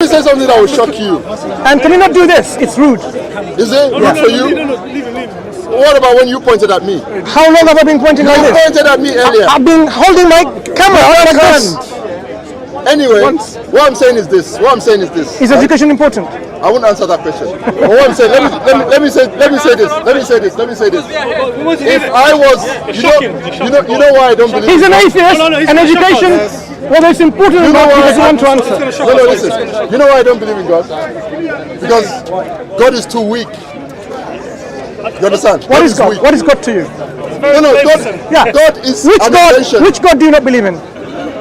say something that will shock you. And can you not do this? It's rude. Is it rude for you? What about when you pointed at me? How long have I been pointing like this? You pointed at me earlier. I've been holding my camera like this. Anyway, what I'm saying is this. Is education important? I won't answer that question. But what I'm saying, let me say this. If I was, you know why I don't believe. He's an atheist, and education, whether it's important or not, he doesn't want to answer. No, listen. You know why I don't believe in God? Because God is too weak. You understand? What is God? What is God to you? No, God. Yeah. God is Which God do you not believe in?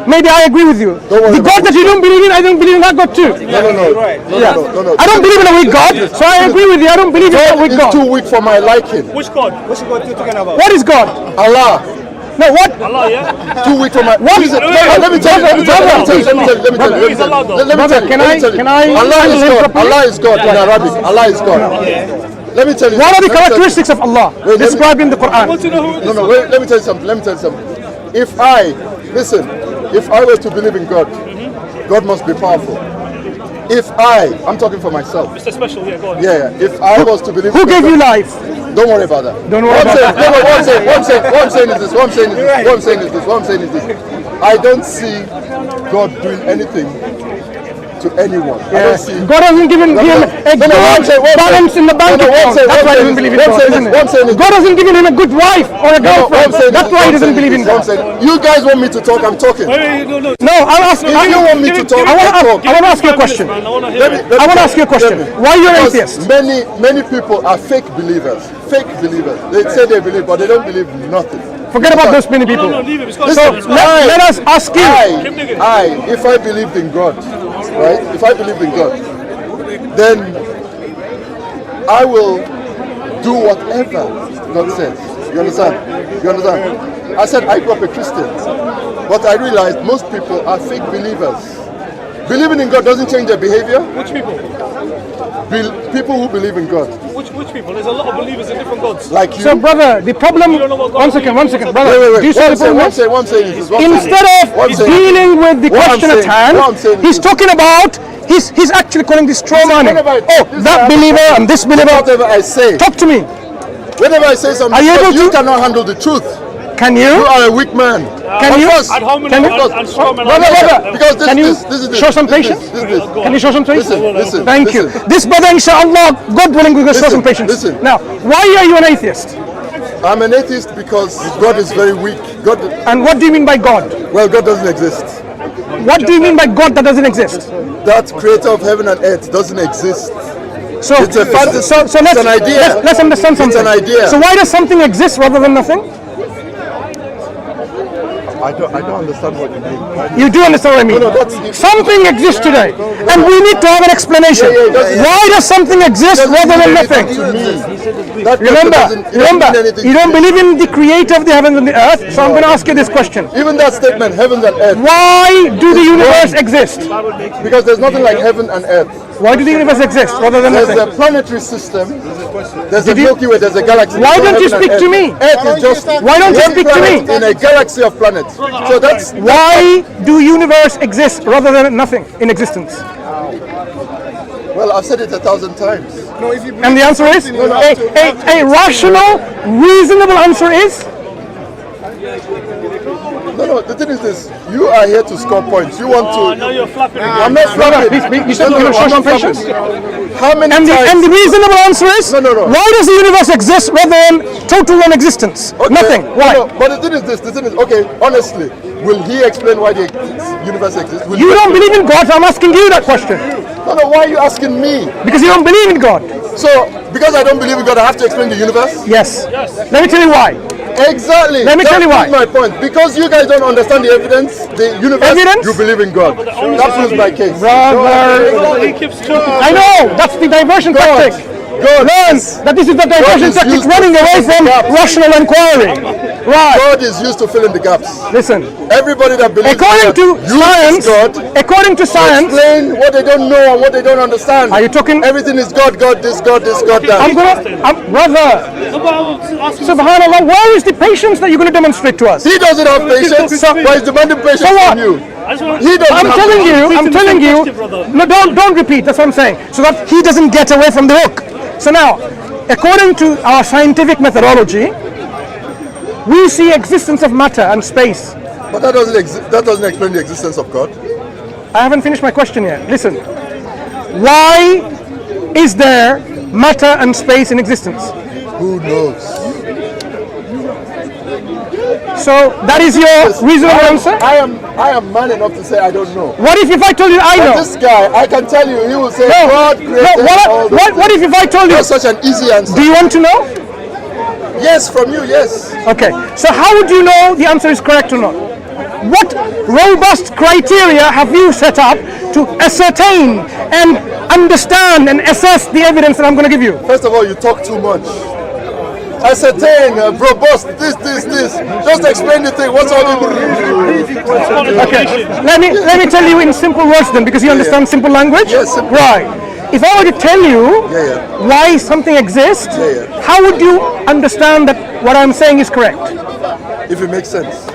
Maybe I agree with you. The God that you don't believe in, I don't believe in that God too. No. I don't believe in a weak God, so I agree with you. I don't believe in a weak God. God is too weak for my liking. Which God? Which God are you talking about? What is God? Allah. No, what? Allah, yeah? Too weak for my... What is it? Let me tell you. Can I? Allah is God in Arabic. Allah is God. Let me tell you. What are the characteristics of Allah described in the Quran? No, wait, let me tell you something. If I were to believe in God, God must be powerful. I'm talking for myself. Mr. Special, yeah, go on. Yeah. If I was to believe in God... Who gave you life? Don't worry about that. Don't worry about that. What I'm saying is this. I don't see God doing anything to anyone. Yes. God hasn't given him a good balance in the bank account. That's why he doesn't believe in God, isn't it? God hasn't given him a good wife or a girlfriend. That's why he doesn't believe in God. You guys want me to talk, I'm talking. No, I'll ask you. If you want me to talk, I want to ask you a question. I want to ask you a question. Why are you an atheist? Many people are fake believers. They say they believe, but they don't believe nothing. Forget about those many people. Listen, let us ask you. If I believed in God, right? If I believed in God, then I will do whatever God says. You understand? I said I grew up a Christian, but I realized most people are fake believers. Believing in God doesn't change their behavior. Which people? People who believe in God. Which people? There's a lot of believers in different gods. Like you. So, brother, the problem. One second, brother. Wait. Do you see the problem? Instead of dealing with the question at hand, he's talking about. He's actually calling this trauma. That believer and this believer. Whatever I say. Talk to me. Whenever I say something, you cannot handle the truth. Can you? You are a weak man. Can you? Can you show some patience? Can you show some patience? Listen. Thank you. This brother, inshallah, God willing, we will show some patience. Listen. Now, why are you an atheist? I'm an atheist because God is very weak. And what do you mean by God? Well, God doesn't exist. What do you mean by God that doesn't exist? That creator of heaven and earth doesn't exist. So it's a fantasy. So it's an idea. Let's understand something. It's an idea. So why does something exist rather than nothing? I don't understand what you mean. You do understand what I mean? No, something exists today, and we need to have an explanation. Why does something exist rather than nothing? Remember, you don't believe in the creator of the heavens and the earth, so I'm going to ask you this question. Even that statement, heavens and earth. Why do the universe exist? Because there's nothing like heaven and earth. Why do the universe exist rather than nothing? There's a planetary system, there's a Milky Way, there's a galaxy. Why don't you speak to me? Earth is just why don't you speak to me? In a galaxy of planets. So that's why do universe exist rather than nothing in existence? Well, I've said it 1,000 times. And the answer is? A rational, reasonable answer is? No, the thing is this. You are here to score points. You want to... No, you're flapping. I'm not flapping. You said you're showing patience. How many times... And the reasonable answer is? No. Why does the universe exist rather than total non-existence? Okay. Nothing. Why? No, but the thing is this. Okay, honestly, will he explain why the universe exists? You don't believe in God, so I'm asking you that question. No, why are you asking me? Because you don't believe in God. So, because I don't believe in God, I have to explain the universe? Yes. Let me tell you why. Exactly. Let me tell you why. That's my point. Because you guys don't understand the evidence, the universe, you believe in God. That proves my case. Brother. He keeps talking. I know. That's the diversion tactic. Learn that this is the diversion tactic running away from rational inquiry. Right. God is used to fill in the gaps. Listen. Everybody that believes According to science, according to science, explain what they don't know and what they don't understand. Are you talking? Everything is God, God this, God this, God that. Brother, subhanallah, where is the patience that you're going to demonstrate to us? He doesn't have patience, but he's demanding patience from you. I'm telling you. No, don't repeat. That's what I'm saying. So that he doesn't get away from the hook. So now, according to our scientific methodology, we see existence of matter and space. But that doesn't explain the existence of God. I haven't finished my question yet. Listen. Why is there matter and space in existence? Who knows? So that is your reasonable answer? I am man enough to say I don't know. What if I told you I know? But this guy, I can tell you, he will say God created all those what if I told you? That's such an easy answer. Do you want to know? Yes, from you, yes. Okay, so how would you know the answer is correct or not? What robust criteria have you set up to ascertain and understand and assess the evidence that I'm going to give you? First of all, you talk too much. Ascertain, robust, this. Just explain the thing. What's all the... Okay, let me tell you in simple words then, because you understand simple language? Yes, simple. Right. If I were to tell you why something exists, how would you understand that what I'm saying is correct? If it makes sense.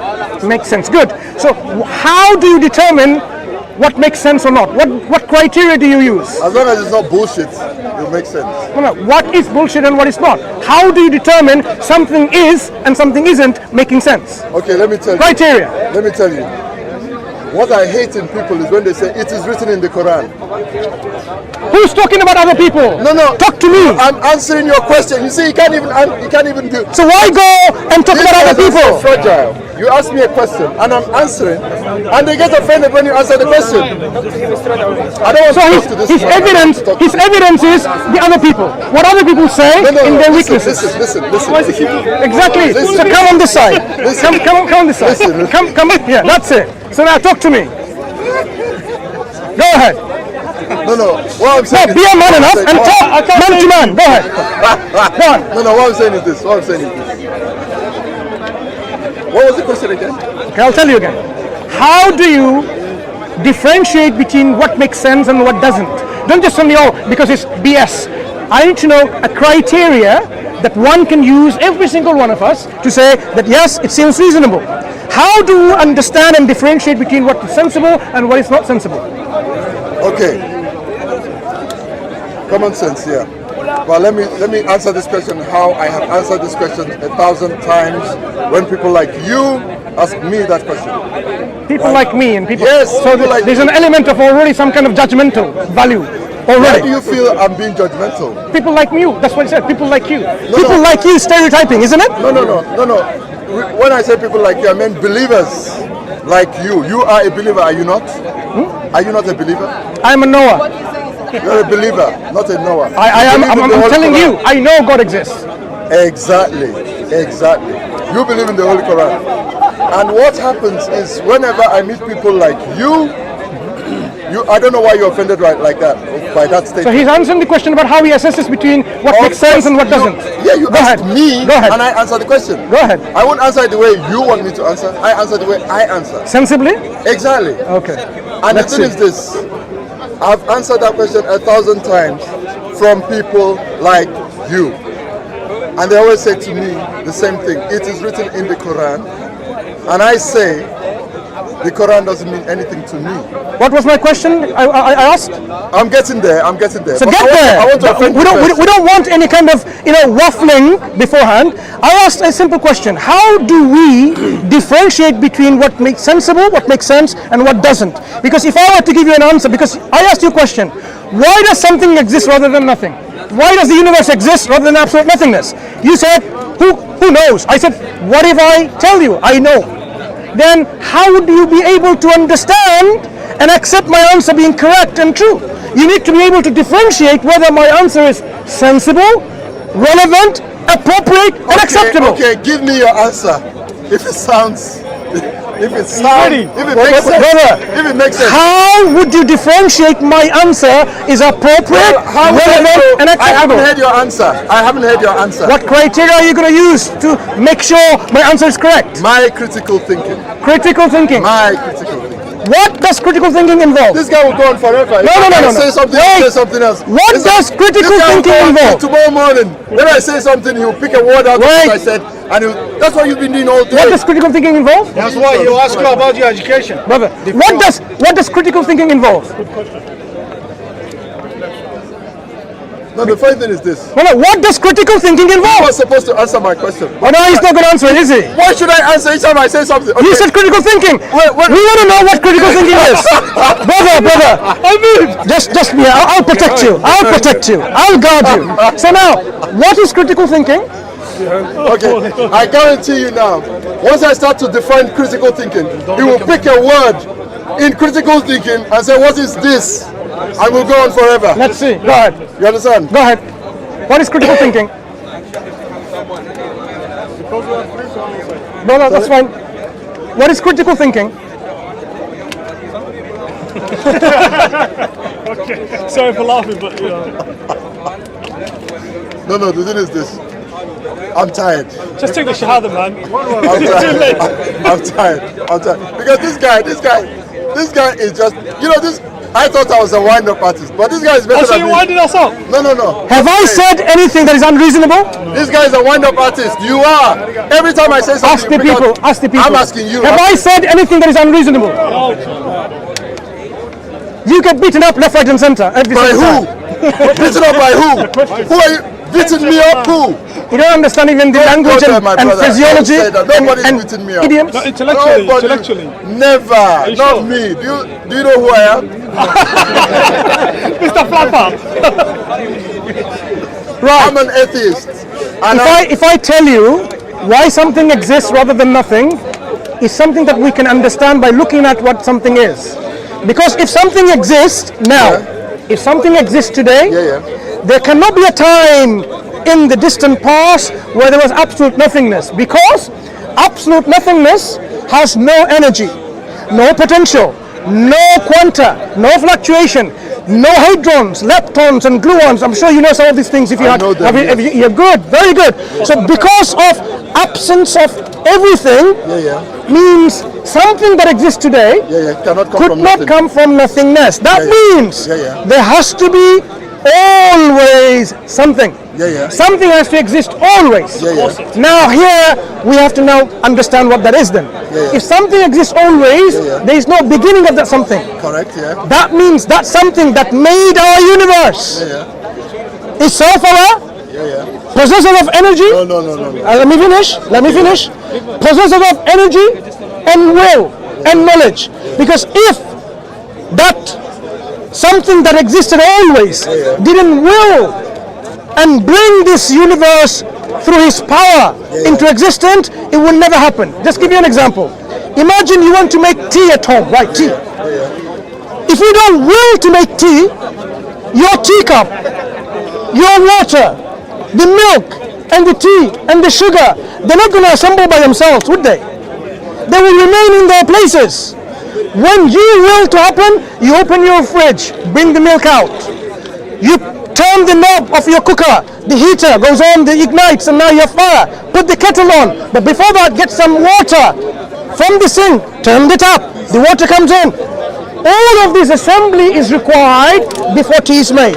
Makes sense. Good. So how do you determine what makes sense or not? What criteria do you use? As long as it's not bullshit, it makes sense. No, what is bullshit and what is not? How do you determine something is and something isn't making sense? Okay, let me tell you. Criteria. Let me tell you. What I hate in people is when they say it is written in the Quran. Who's talking about other people? No. Talk to me. I'm answering your question. You see, you can't even do. So why go and talk about other people? So fragile. You ask me a question and I'm answering, and they get offended when you answer the question. I don't want to talk to this his evidence is the other people. What other people say in their weaknesses. Listen. Exactly. Listen. So come on this side. Come on this side. Listen. Come here. That's it. So now talk to me. Go ahead. No. What I'm saying be a man enough and talk man to man. Go ahead. Go on. No. What I'm saying is this. What was the question again? Okay, I'll tell you again. How do you differentiate between what makes sense and what doesn't? Don't just tell me, because it's BS. I need to know a criteria that one can use, every single one of us, to say that yes, it seems reasonable. How do you understand and differentiate between what is sensible and what is not sensible? Okay. Common sense, yeah. Well, let me answer this question how I have answered this question 1,000 times when people like you ask me that question. People like me and people... Yes. So there's an element of already some kind of judgmental value. Already. Why do you feel I'm being judgmental? People like you. That's what I said. People like you. People like you stereotyping, isn't it? No. When I say people like you, I mean believers like you. You are a believer, are you not? Are you not a believer? I'm a Noah. You're a believer, not a Noah. I'm telling you, I know God exists. Exactly. You believe in the Holy Quran. And what happens is whenever I meet people like you, I don't know why you're offended like that, by that statement. So he's answering the question about how he assesses between what makes sense and what doesn't. You asked me, and I answer the question. Go ahead. I won't answer it the way you want me to answer. I answer the way I answer. Sensibly? Exactly. Okay. And the thing is this. I've answered that question 1,000 times from people like you. And they always say to me the same thing. It is written in the Quran. And I say, the Quran doesn't mean anything to me. What was my question I asked? I'm getting there. So get there. I want to offend we don't want any kind of waffling beforehand. I asked a simple question. How do we differentiate between what makes sensible, what makes sense, and what doesn't? Because if I were to give you an answer, because I asked you a question, why does something exist rather than nothing? Why does the universe exist rather than absolute nothingness? You said, who knows? I said, what if I tell you I know? Then how would you be able to understand and accept my answer being correct and true? You need to be able to differentiate whether my answer is sensible, relevant, appropriate, and acceptable. Okay, give me your answer. If it sounds if it's sound, if it makes sense, if it makes sense. How would you differentiate my answer is appropriate, relevant, and I haven't acceptable? heard your answer. I haven't heard your answer. What criteria are you going to use to make sure my answer is correct? My critical thinking. Critical thinking. My critical thinking. What does critical thinking involve? This guy will go on forever. No. I say something, he'll say something else. What does critical this guy will thinking go on involve? Tomorrow morning, when I say something, he'll pick a word out of what I said, and that's what you've been doing all day. What does critical thinking involve? That's why you ask you about your education. Brother, what does critical thinking involve? No, the funny thing is this. No, what does critical thinking I involve? was supposed to answer my question. Oh no, he's not going to answer it, is he? Why should I answer each time I say something? Okay. You said critical thinking. We want to know what critical thinking is. brother. I mean, just me. I'll protect you. I'll protect you. I'll guard you. So now, what is critical thinking? Okay, I guarantee you now, once I start to define critical thinking, he will pick a word in critical thinking and say, what is this? I will go on forever. Let's see. Go ahead. You understand? Go ahead. What is critical thinking? No, that's fine. What is critical thinking? Okay. Sorry for laughing, but you know. No, the thing is this. I'm tired. Just take the shahada, man. I'm tired. Because this guy is just, this. I thought I was a wind-up artist, but this guy is better So than you me. winded us up? No. Have I said anything that is unreasonable? This guy is a wind-up artist. You are. Every time I say something, Ask the people. Ask the people. I'm asking you. Have I said anything that is unreasonable? You get beaten up left, right, and center every By single who? time. Beaten up by who? Who are you? Beating me up? Who? You don't understand even the language Don't and, my and brother. physiology Nobody's and beating me up. idioms. No, intellectually. Never. Not sure? me. Do you know who I am? Mr. Flapper. Right. I'm an atheist. And If I tell you why something exists rather than nothing, is something that we can understand by looking at what something is. Because if something exists now, if something exists today, there cannot be a time in the distant past where there was absolute nothingness, because absolute nothingness has no energy, no potential, no quanta, no fluctuation, no hadrons, leptons and gluons. I'm sure you know some of these things if you know them, you're good, very good. So because of absence of everything means something that exists today cannot come could from not nothing. come from nothingness. That means there has to be always something. Something has to exist always. Now here we have to now understand what that is then. If something exists always, there is no beginning of that something. Correct, That means that something that made our universe is self-aware, possessor of energy. No. Let me finish. Possessor of energy and will and knowledge. Because if that something that existed always didn't will and bring this universe through his power into existence, it will never happen. Just give you an example. Imagine you want to make tea at home, right? Tea. If you don't will to make tea, your teacup, your water, the milk and the tea and the sugar, they're not going to assemble by themselves, would they? They will remain in their places. When you will to happen, you open your fridge, bring the milk out. You turn the knob of your cooker, the heater goes on, it ignites, and now you have fire. Put the kettle on, but before that, get some water from the sink, turn the tap, the water comes in. All of this assembly is required before tea is made.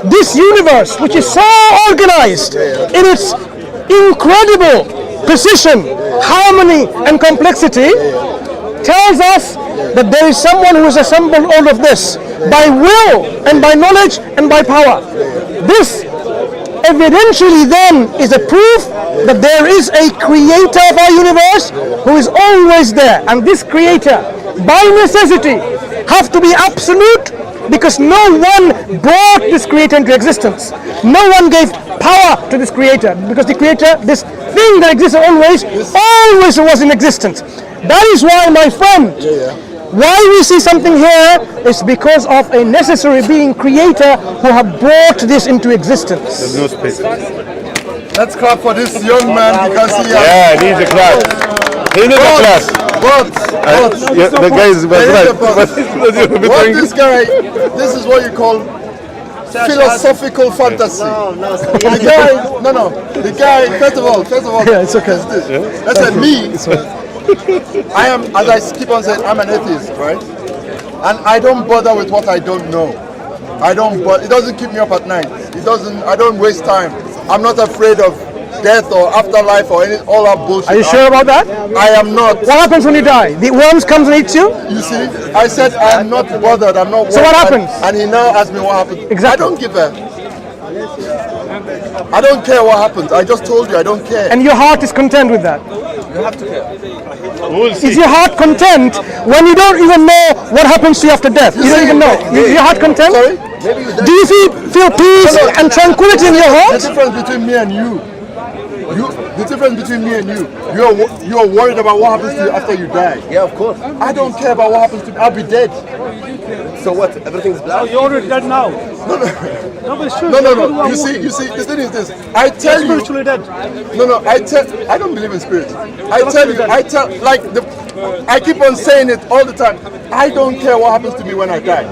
This universe, which is so organized in its incredible precision, harmony, and complexity, tells us that there is someone who has assembled all of this by will and by knowledge and by power. This evidentially then is a proof that there is a creator of our universe who is always there, and this creator by necessity have to be absolute, because no one brought this creator into existence. No one gave power to this creator, because the creator, this thing that exists always was in existence. That is why, my friend, why we see something here is because of a necessary being creator who have brought this into existence. There's no space. Let's clap for this young man because he has... Yeah, he needs a clap. He needs a clap. The guy is this is what you call philosophical fantasy. The guy, first of all, Yeah, it's okay. That's like me. I am, as I keep on saying, I'm an atheist, right? And I don't bother with what I don't know. It doesn't keep me up at night. I don't waste time. I'm not afraid of death or afterlife or all that bullshit. Are you sure about that? I am not. What happens when you die? The worms comes and eats you? You see, I said I am not bothered. I'm not worried. So what happens? And he now asked me what happens. Exactly. I don't care what happens. I just told you I don't care. And your heart is content with that? You have to care. Is your heart content when you don't even know what happens to you after death? You don't even know. Is your heart content? Sorry? Do you feel peace and tranquility in your heart? The difference between me and you. The difference between me and you. You're worried about what happens to you after you die. Yeah, of course. I don't care about what happens to me. I'll be dead. So what? Everything's black. Oh, you're already dead now. No. No, but it's true. No. You see, the thing is this. I tell you. Spiritually dead. No. I don't believe in spirits. I keep on saying it all the time. I don't care what happens to me when I die.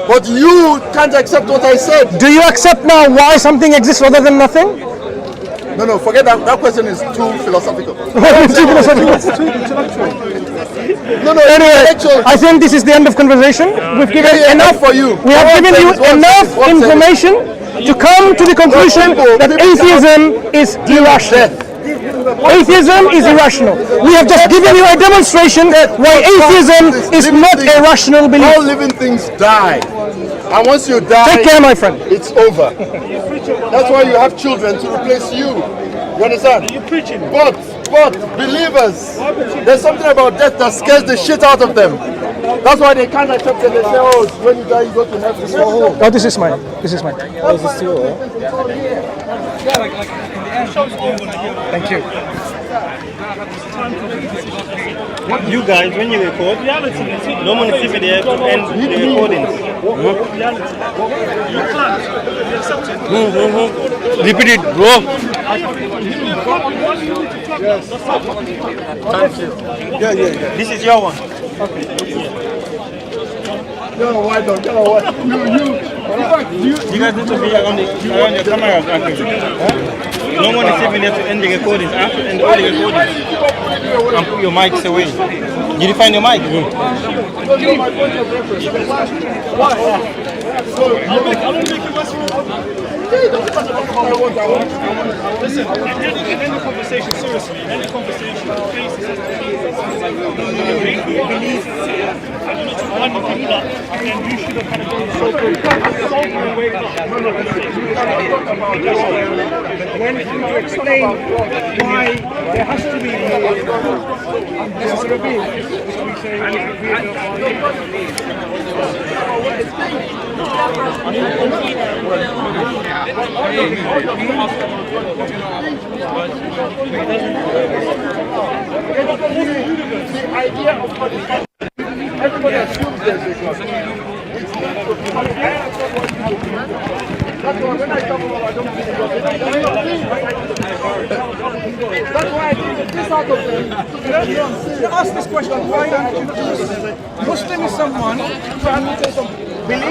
But you can't accept what I said. Do you accept now why something exists rather than nothing? No, forget that. That question is too philosophical. Anyway, I think this is the end of conversation. We've given enough for you. We have given you enough information to come to the conclusion that atheism is irrational. Atheism is irrational. We have just given you a demonstration why atheism is not a rational belief. All living things die. And once you die, take care, my friend. It's over. That's why you have children to replace you. You understand? You're preaching. But believers, there's something about death that scares the shit out of them. That's why they can't accept it. They say, oh, when you die, you go to heaven. Oh, this is mine. This is mine. Thank you. You guys, when you record, no one is sitting there to end the recordings. Repeat it, bro. Yeah. This is your one. You guys need to be around the camera. No one is sitting there to end the recordings. I have to end all the recordings. And put your mics away. Did you find your mic? Listen, end the conversation seriously. End the conversation. And you should have had a sober way up. When you explain why there has to be everybody assumes there's a God. That's why when I talk about I don't believe in God, that's why I think this out of them. You ask this question, why aren't you Muslim is someone who believe